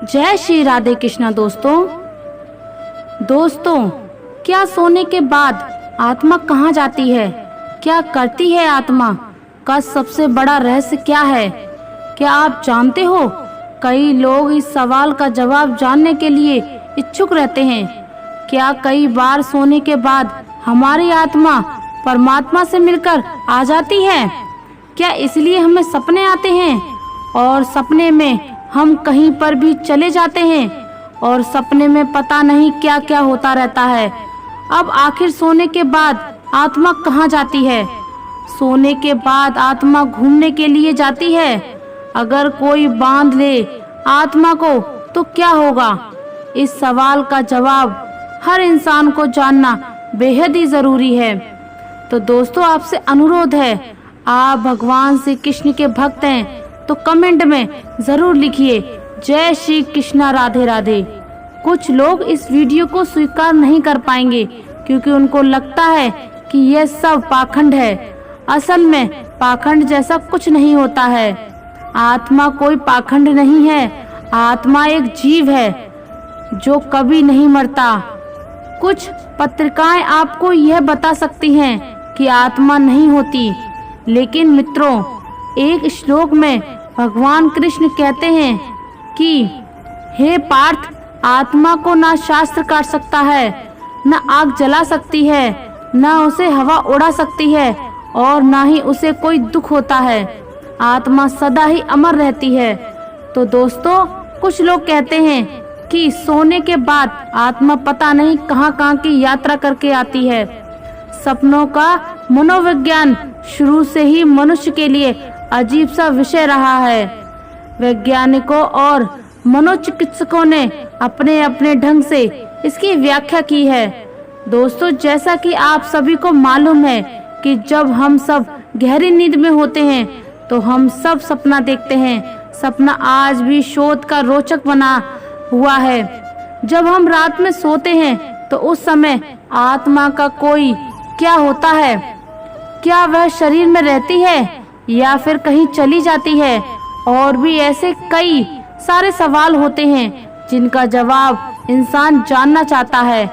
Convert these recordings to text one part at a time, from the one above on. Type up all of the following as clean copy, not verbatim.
जय श्री राधे कृष्णा। दोस्तों, क्या सोने के बाद आत्मा कहाँ जाती है? क्या करती है आत्मा का सबसे बड़ा रहस्य क्या है? क्या आप जानते हो? कई लोग इस सवाल का जवाब जानने के लिए इच्छुक रहते हैं। क्या कई बार सोने के बाद हमारी आत्मा परमात्मा से मिलकर आ जाती है? क्या इसलिए हमें सपने आते हैं और सपने में हम कहीं पर भी चले जाते हैं और सपने में पता नहीं क्या क्या होता रहता है? अब आखिर सोने के बाद आत्मा कहाँ जाती है? सोने के बाद आत्मा घूमने के लिए जाती है। अगर कोई बांध ले आत्मा को तो क्या होगा? इस सवाल का जवाब हर इंसान को जानना बेहद ही जरूरी है। तो दोस्तों, आपसे अनुरोध है, आप भगवान श्री कृष्ण के भक्त हैं तो कमेंट में जरूर लिखिए जय श्री कृष्णा राधे राधे। कुछ लोग इस वीडियो को स्वीकार नहीं कर पाएंगे क्योंकि उनको लगता है कि यह सब पाखंड है। असल में पाखंड जैसा कुछ नहीं होता है। आत्मा कोई पाखंड नहीं है। आत्मा एक जीव है जो कभी नहीं मरता। कुछ पत्रिकाएं आपको यह बता सकती हैं कि आत्मा नहीं होती, लेकिन मित्रों, एक श्लोक में भगवान कृष्ण कहते हैं कि हे पार्थ, आत्मा को ना शास्त्र काट सकता है, न आग जला सकती है, न उसे हवा उड़ा सकती है और न ही उसे कोई दुख होता है। आत्मा सदा ही अमर रहती है। तो दोस्तों, कुछ लोग कहते हैं कि सोने के बाद आत्मा पता नहीं कहां कहां की यात्रा करके आती है। सपनों का मनोविज्ञान शुरू से ही मनुष्य के लिए अजीब सा विषय रहा है। वैज्ञानिकों और मनोचिकित्सकों ने अपने अपने ढंग से इसकी व्याख्या की है। दोस्तों, जैसा कि आप सभी को मालूम है कि जब हम सब गहरी नींद में होते हैं तो हम सब सपना देखते हैं। सपना आज भी शोध का रोचक बना हुआ है। जब हम रात में सोते हैं तो उस समय आत्मा का कोई क्या होता है? क्या वह शरीर में रहती है या फिर कहीं चली जाती है? और भी ऐसे कई सारे सवाल होते हैं जिनका जवाब इंसान जानना चाहता है,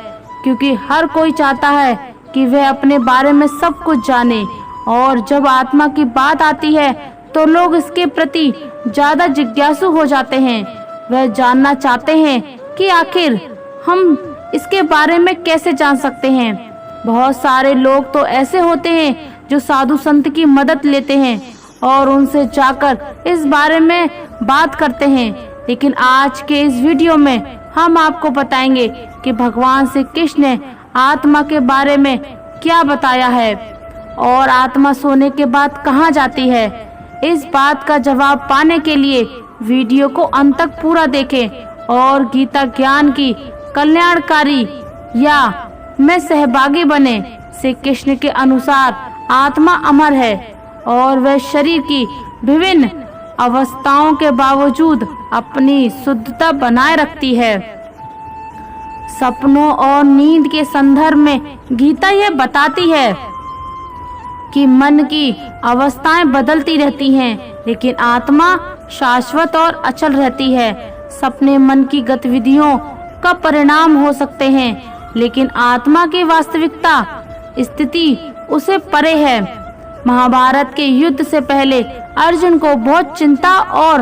क्योंकि हर कोई चाहता है कि वह अपने बारे में सब कुछ जाने। और जब आत्मा की बात आती है तो लोग इसके प्रति ज्यादा जिज्ञासु हो जाते हैं। वह जानना चाहते हैं कि आखिर हम इसके बारे में कैसे जान सकते हैं। बहुत सारे लोग तो ऐसे होते हैं जो साधु संत की मदद लेते हैं और उनसे जाकर इस बारे में बात करते हैं। लेकिन आज के इस वीडियो में हम आपको बताएंगे कि भगवान श्री कृष्ण ने आत्मा के बारे में क्या बताया है और आत्मा सोने के बाद कहाँ जाती है। इस बात का जवाब पाने के लिए वीडियो को अंत तक पूरा देखें और गीता ज्ञान की कल्याणकारी या में सहभागी बने। श्री कृष्ण के अनुसार आत्मा अमर है और वह शरीर की विभिन्न अवस्थाओं के बावजूद अपनी शुद्धता बनाए रखती है। सपनों और नींद के संदर्भ में गीता यह बताती है कि मन की अवस्थाएं बदलती रहती हैं, लेकिन आत्मा शाश्वत और अचल रहती है। सपने मन की गतिविधियों का परिणाम हो सकते हैं, लेकिन आत्मा की वास्तविकता स्थिति उसे परे है। महाभारत के युद्ध से पहले अर्जुन को बहुत चिंता और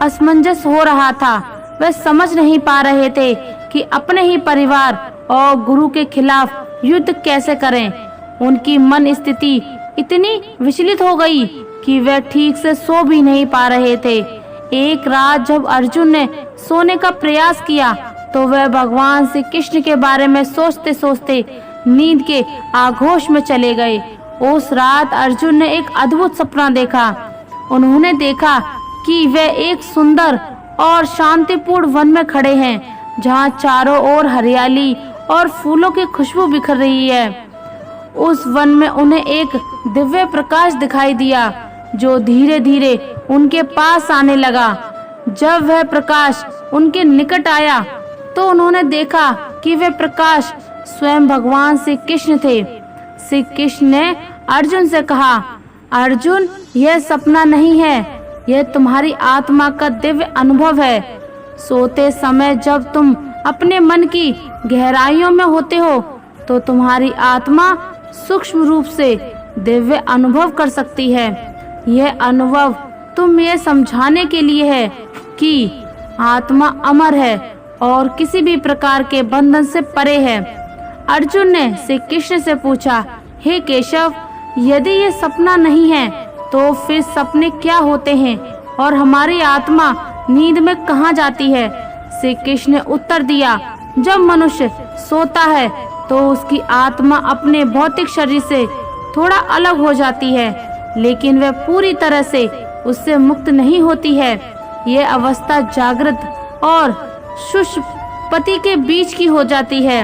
असमंजस हो रहा था। वे समझ नहीं पा रहे थे कि अपने ही परिवार और गुरु के खिलाफ युद्ध कैसे करें। उनकी मन स्थिति इतनी विचलित हो गई कि वे ठीक से सो भी नहीं पा रहे थे। एक रात जब अर्जुन ने सोने का प्रयास किया तो वह भगवान श्री कृष्ण के बारे में सोचते सोचते नींद के आगोश में चले गए। उस रात अर्जुन ने एक अद्भुत सपना देखा। उन्होंने देखा कि वे एक सुंदर और शांतिपूर्ण वन में खड़े हैं, जहां चारों ओर हरियाली और फूलों की खुशबू बिखर रही है। उस वन में उन्हें एक दिव्य प्रकाश दिखाई दिया जो धीरे धीरे उनके पास आने लगा। जब वह प्रकाश उनके निकट आया तो उन्होंने देखा कि वह प्रकाश स्वयं भगवान श्री कृष्ण थे। श्री कृष्ण ने अर्जुन से कहा, अर्जुन, यह सपना नहीं है, यह तुम्हारी आत्मा का दिव्य अनुभव है। सोते समय जब तुम अपने मन की गहराइयों में होते हो तो तुम्हारी आत्मा सूक्ष्म रूप से दिव्य अनुभव कर सकती है। यह अनुभव तुम ये समझाने के लिए है कि आत्मा अमर है और किसी भी प्रकार के बंधन से परे है। अर्जुन ने श्री कृष्ण से पूछा, हे केशव, यदि ये सपना नहीं है तो फिर सपने क्या होते हैं और हमारी आत्मा नींद में कहाँ जाती है? श्री कृष्ण ने उत्तर दिया, जब मनुष्य सोता है तो उसकी आत्मा अपने भौतिक शरीर से थोड़ा अलग हो जाती है, लेकिन वह पूरी तरह से उससे मुक्त नहीं होती है। यह अवस्था जागृत और सुषुप्ति के बीच की हो जाती है।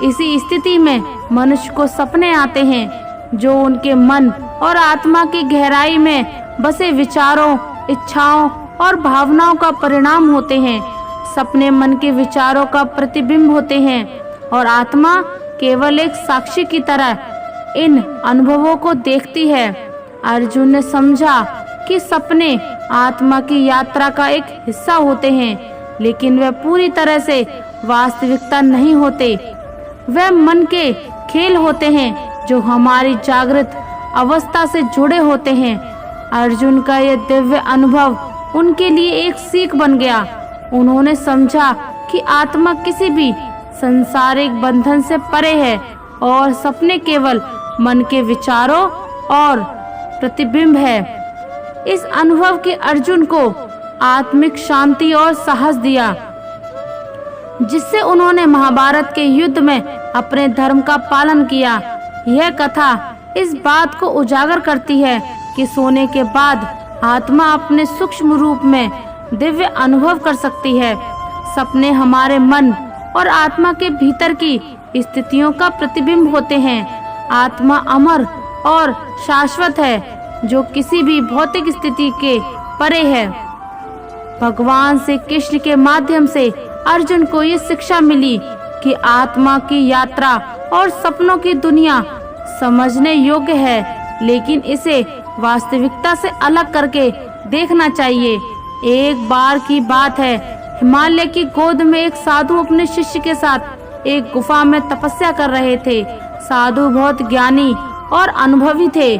इसी स्थिति में मनुष्य को सपने आते हैं जो उनके मन और आत्मा की गहराई में बसे विचारों, इच्छाओं और भावनाओं का परिणाम होते हैं। सपने मन के विचारों का प्रतिबिंब होते हैं और आत्मा केवल एक साक्षी की तरह इन अनुभवों को देखती है। अर्जुन ने समझा कि सपने आत्मा की यात्रा का एक हिस्सा होते हैं, लेकिन वे पूरी तरह से वास्तविकता नहीं होते। वे मन के खेल होते हैं जो हमारी जागृत अवस्था से जुड़े होते हैं। अर्जुन का यह दिव्य अनुभव उनके लिए एक सीख बन गया। उन्होंने समझा कि आत्मा किसी भी संसारिक बंधन से परे है और सपने केवल मन के विचारों और प्रतिबिंब है। इस अनुभव के अर्जुन को आत्मिक शांति और साहस दिया, जिससे उन्होंने महाभारत के युद्ध में अपने धर्म का पालन किया। यह कथा इस बात को उजागर करती है कि सोने के बाद आत्मा अपने सूक्ष्म रूप में दिव्य अनुभव कर सकती है। सपने हमारे मन और आत्मा के भीतर की स्थितियों का प्रतिबिंब होते हैं। आत्मा अमर और शाश्वत है, जो किसी भी भौतिक स्थिति के परे है। भगवान श्री कृष्ण के माध्यम से अर्जुन को ये शिक्षा मिली कि आत्मा की यात्रा और सपनों की दुनिया समझने योग्य है, लेकिन इसे वास्तविकता से अलग करके देखना चाहिए। एक बार की बात है, हिमालय की गोद में एक साधु अपने शिष्य के साथ एक गुफा में तपस्या कर रहे थे। साधु बहुत ज्ञानी और अनुभवी थे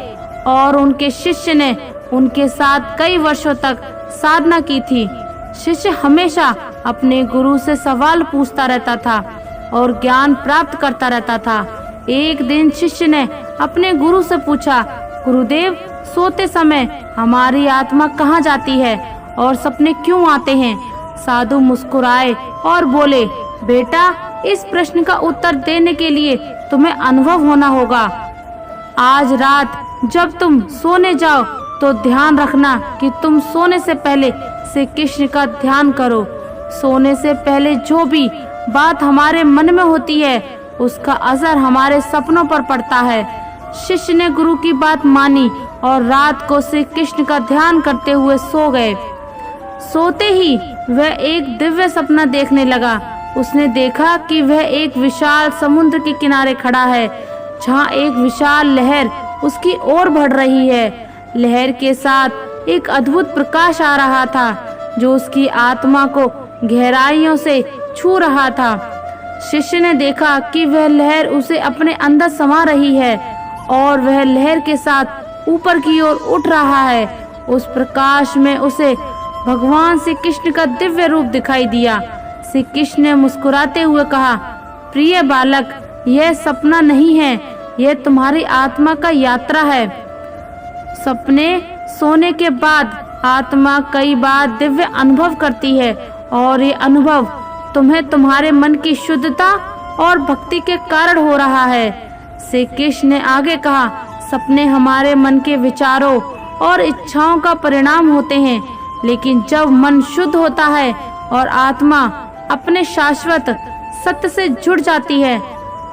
और उनके शिष्य ने उनके साथ कई वर्षों तक साधना की थी। शिष्य हमेशा अपने गुरु से सवाल पूछता रहता था और ज्ञान प्राप्त करता रहता था। एक दिन शिष्य ने अपने गुरु से पूछा, गुरुदेव, सोते समय हमारी आत्मा कहाँ जाती है और सपने क्यों आते हैं? साधु मुस्कुराए और बोले, बेटा, इस प्रश्न का उत्तर देने के लिए तुम्हें अनुभव होना होगा। आज रात जब तुम सोने जाओ तो ध्यान रखना कि तुम सोने से पहले श्री कृष्ण का ध्यान करो। सोने से पहले जो भी बात हमारे मन में होती है उसका असर हमारे सपनों पर पड़ता है। शिष्य ने गुरु की बात मानी और रात को श्री कृष्ण का ध्यान करते हुए सो गए। सोते ही वह एक दिव्य सपना देखने लगा। उसने देखा कि वह एक विशाल समुद्र के किनारे खड़ा है, जहाँ एक विशाल लहर उसकी ओर बढ़ रही है। लहर के साथ एक अद्भुत प्रकाश आ रहा था, जो उसकी आत्मा को गहराइयों से छू रहा था। शिष्य ने देखा कि वह लहर उसे अपने अंदर समा रही है और वह लहर के साथ ऊपर की ओर उठ रहा है। उस प्रकाश में उसे भगवान श्री कृष्ण का दिव्य रूप दिखाई दिया। श्री कृष्ण ने मुस्कुराते हुए कहा, प्रिय बालक, यह सपना नहीं है, यह तुम्हारी आत्मा का यात्रा है। सपने सोने के बाद आत्मा कई बार दिव्य अनुभव करती है और ये अनुभव तुम्हें तुम्हारे मन की शुद्धता और भक्ति के कारण हो रहा है। श्री कृष्ण ने आगे कहा, सपने हमारे मन के विचारों और इच्छाओं का परिणाम होते हैं, लेकिन जब मन शुद्ध होता है और आत्मा अपने शाश्वत सत्य से जुड़ जाती है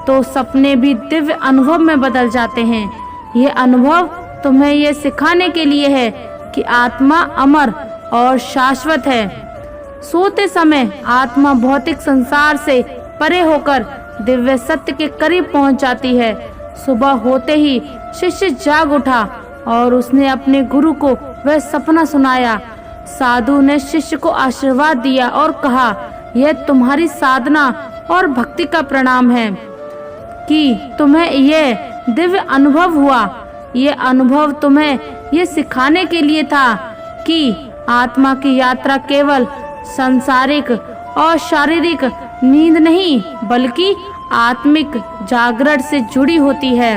तो सपने भी दिव्य अनुभव में बदल जाते हैं। ये अनुभव तुम्हें ये सिखाने के लिए है कि आत्मा अमर और शाश्वत है। सोते समय आत्मा भौतिक संसार से परे होकर दिव्य सत्य के करीब पहुंच जाती है। सुबह होते ही शिष्य जाग उठा और उसने अपने गुरु को वह सपना सुनाया। साधु ने शिष्य को आशीर्वाद दिया और कहा, यह तुम्हारी साधना और भक्ति का प्रणाम है कि तुम्हें यह दिव्य अनुभव हुआ। ये अनुभव तुम्हें ये सिखाने के लिए था कि आत्मा की यात्रा केवल सांसारिक और शारीरिक नींद नहीं बल्कि आत्मिक जागरण से जुड़ी होती है।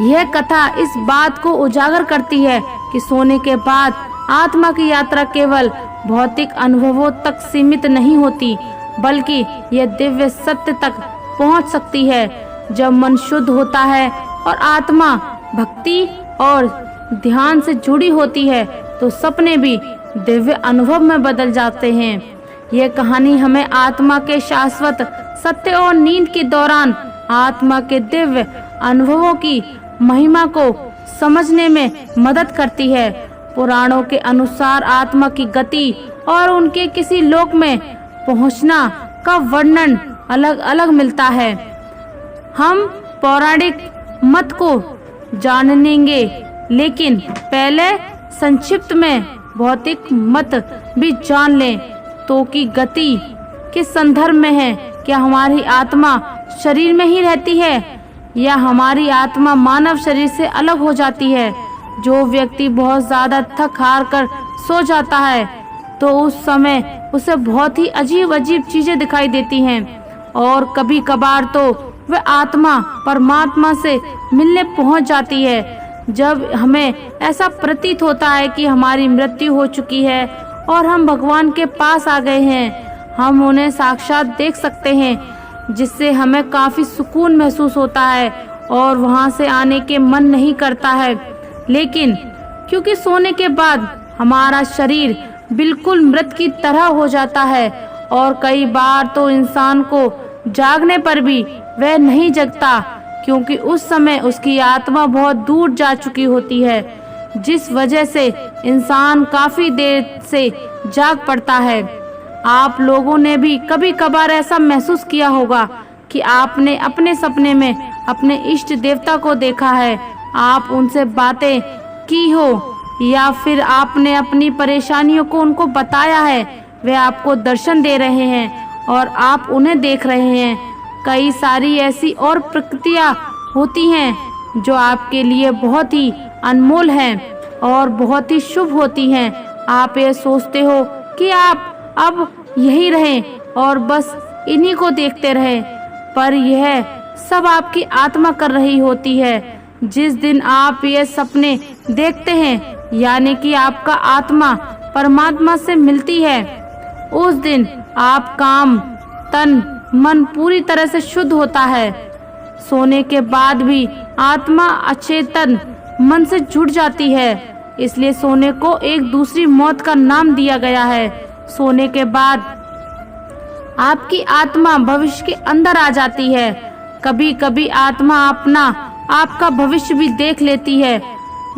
यह कथा इस बात को उजागर करती है कि सोने के बाद आत्मा की यात्रा केवल भौतिक अनुभवों तक सीमित नहीं होती, बल्कि यह दिव्य सत्य तक पहुंच सकती है। जब मन शुद्ध होता है और आत्मा भक्ति और ध्यान से जुड़ी होती है तो सपने भी दिव्य अनुभव में बदल जाते हैं। यह कहानी हमें आत्मा के शाश्वत सत्य और नींद के दौरान आत्मा के दिव्य अनुभवों की महिमा को समझने में मदद करती है। पुराणों के अनुसार आत्मा की गति और उनके किसी लोक में पहुंचना का वर्णन अलग अलग मिलता है। हम पौराणिक मत को जानेंगे, लेकिन पहले संक्षिप्त में भौतिक मत भी जान लें तो कि गति के संदर्भ में है। क्या हमारी आत्मा शरीर में ही रहती है या हमारी आत्मा मानव शरीर से अलग हो जाती है? जो व्यक्ति बहुत ज्यादा थक हार कर सो जाता है तो उस समय उसे बहुत ही अजीब अजीब चीजें दिखाई देती हैं और कभी कभार तो वह आत्मा परमात्मा से मिलने पहुंच जाती है। जब हमें ऐसा प्रतीत होता है कि हमारी मृत्यु हो चुकी है और हम भगवान के पास आ गए हैं, हम उन्हें साक्षात देख सकते हैं, जिससे हमें काफी सुकून महसूस होता है और वहां से आने के मन नहीं करता है। लेकिन क्योंकि सोने के बाद हमारा शरीर बिल्कुल मृत की तरह हो जाता है और कई बार तो इंसान को जागने पर भी वह नहीं जगता, क्योंकि उस समय उसकी आत्मा बहुत दूर जा चुकी होती है, जिस वजह से इंसान काफी देर से जाग पड़ता है। आप लोगों ने भी कभी कभार ऐसा महसूस किया होगा कि आपने अपने सपने में अपने इष्ट देवता को देखा है, आप उनसे बातें की हो या फिर आपने अपनी परेशानियों को उनको बताया है। वे आपको दर्शन दे रहे हैं और आप उन्हें देख रहे हैं। कई सारी ऐसी और प्रकृतियाँ होती हैं जो आपके लिए बहुत ही अनमोल हैं और बहुत ही शुभ होती हैं। आप ये सोचते हो कि आप अब यही रहें और बस इन्हीं को देखते रहें, पर यह सब आपकी आत्मा कर रही होती है। जिस दिन आप ये सपने देखते हैं, यानी कि आपका आत्मा परमात्मा से मिलती है, उस दिन आप काम तन मन पूरी तरह से शुद्ध होता है। सोने के बाद भी आत्मा अचेतन मन से जुड़ जाती है, इसलिए सोने को एक दूसरी मौत का नाम दिया गया है। सोने के बाद आपकी आत्मा भविष्य के अंदर आ जाती है। कभी कभी आत्मा आपका भविष्य भी देख लेती है।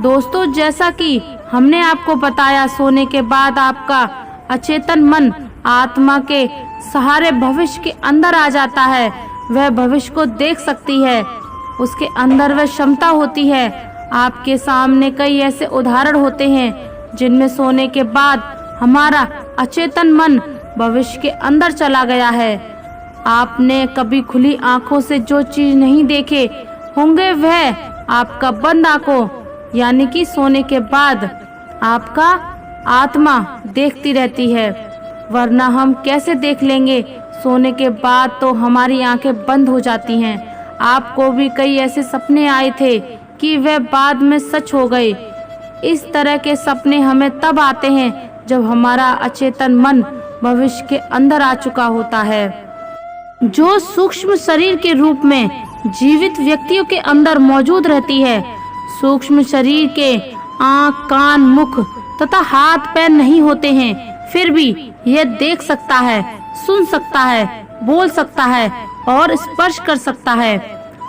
दोस्तों, जैसा कि हमने आपको बताया, सोने के बाद आपका अचेतन मन आत्मा के सहारे भविष्य के अंदर आ जाता है। वह भविष्य को देख सकती है, उसके अंदर वह क्षमता होती है। आपके सामने कई ऐसे उदाहरण होते हैं जिनमें सोने के बाद हमारा अचेतन मन भविष्य के अंदर चला गया है। आपने कभी खुली आंखों से जो चीज नहीं देखे होंगे, वह आपका बंद आंखों यानी कि सोने के बाद आपका आत्मा देखती रहती है। वरना हम कैसे देख लेंगे? सोने के बाद तो हमारी आंखें बंद हो जाती हैं। आपको भी कई ऐसे सपने आए थे कि वह बाद में सच हो गए। इस तरह के सपने हमें तब आते हैं जब हमारा अचेतन मन भविष्य के अंदर आ चुका होता है, जो सूक्ष्म शरीर के रूप में जीवित व्यक्तियों के अंदर मौजूद रहती है। सूक्ष्म शरीर के आँख, कान, मुख तथा हाथ पैर नहीं होते हैं, फिर भी यह देख सकता है, सुन सकता है, बोल सकता है और स्पर्श कर सकता है।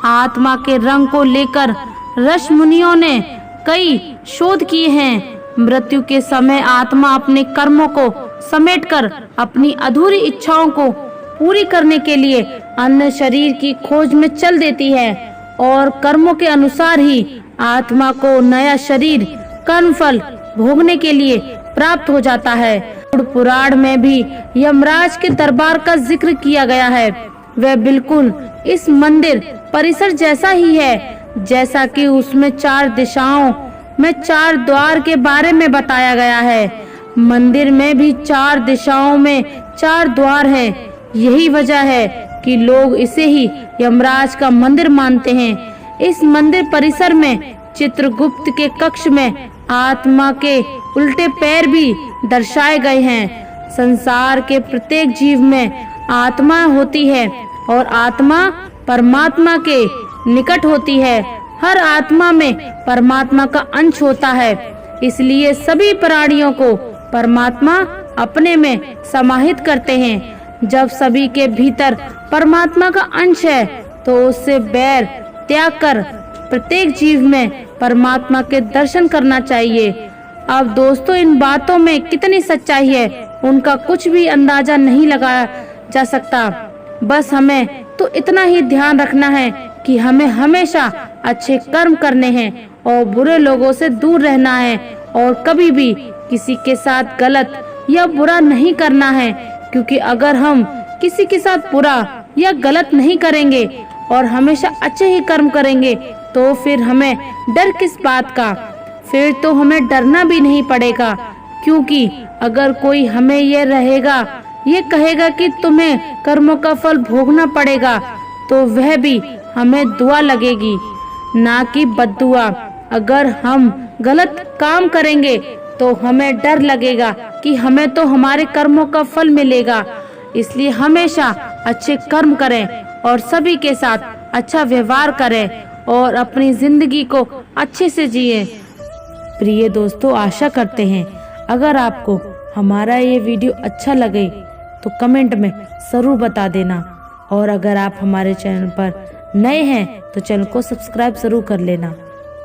आत्मा के रंग को लेकर ऋषि मुनियों ने कई शोध किए हैं। मृत्यु के समय आत्मा अपने कर्मों को समेटकर अपनी अधूरी इच्छाओं को पूरी करने के लिए अन्य शरीर की खोज में चल देती है और कर्मों के अनुसार ही आत्मा को नया शरीर कर्मफल भोगने के लिए प्राप्त हो जाता है। पुराण में भी यमराज के दरबार का जिक्र किया गया है। वह बिल्कुल इस मंदिर परिसर जैसा ही है, जैसा कि उसमें 4 दिशाओं में 4 द्वार के बारे में बताया गया है। मंदिर में भी 4 दिशाओं में 4 द्वार हैं। यही वजह है कि लोग इसे ही यमराज का मंदिर मानते हैं। इस मंदिर परिसर में चित्रगुप्त के कक्ष में आत्मा के उल्टे पैर भी दर्शाए गए हैं। संसार के प्रत्येक जीव में आत्मा होती है और आत्मा परमात्मा के निकट होती है। हर आत्मा में परमात्मा का अंश होता है, इसलिए सभी प्राणियों को परमात्मा अपने में समाहित करते हैं। जब सभी के भीतर परमात्मा का अंश है तो उससे बैर त्याग कर प्रत्येक जीव में परमात्मा के दर्शन करना चाहिए। अब दोस्तों, इन बातों में कितनी सच्चाई है उनका कुछ भी अंदाजा नहीं लगाया जा सकता। बस हमें तो इतना ही ध्यान रखना है कि हमें हमेशा अच्छे कर्म करने हैं और बुरे लोगों से दूर रहना है और कभी भी किसी के साथ गलत या बुरा नहीं करना है, क्योंकि अगर हम किसी के साथ बुरा या गलत नहीं करेंगे और हमेशा अच्छे ही कर्म करेंगे तो फिर हमें डर किस बात का। फिर तो हमें डरना भी नहीं पड़ेगा, क्योंकि अगर कोई हमें ये कहेगा कि तुम्हें कर्मों का फल भोगना पड़ेगा, तो वह भी हमें दुआ लगेगी, ना कि बद्दुआ। अगर हम गलत काम करेंगे तो हमें डर लगेगा कि हमें तो हमारे कर्मों का फल मिलेगा। इसलिए हमेशा अच्छे कर्म करें और सभी के साथ अच्छा व्यवहार करें और अपनी जिंदगी को अच्छे से जिए। प्रिय दोस्तों, आशा करते हैं अगर आपको हमारा ये वीडियो अच्छा लगे तो कमेंट में जरूर बता देना, और अगर आप हमारे चैनल पर नए हैं तो चैनल को सब्सक्राइब जरूर कर लेना।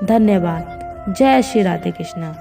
धन्यवाद। जय श्री राधे कृष्णा।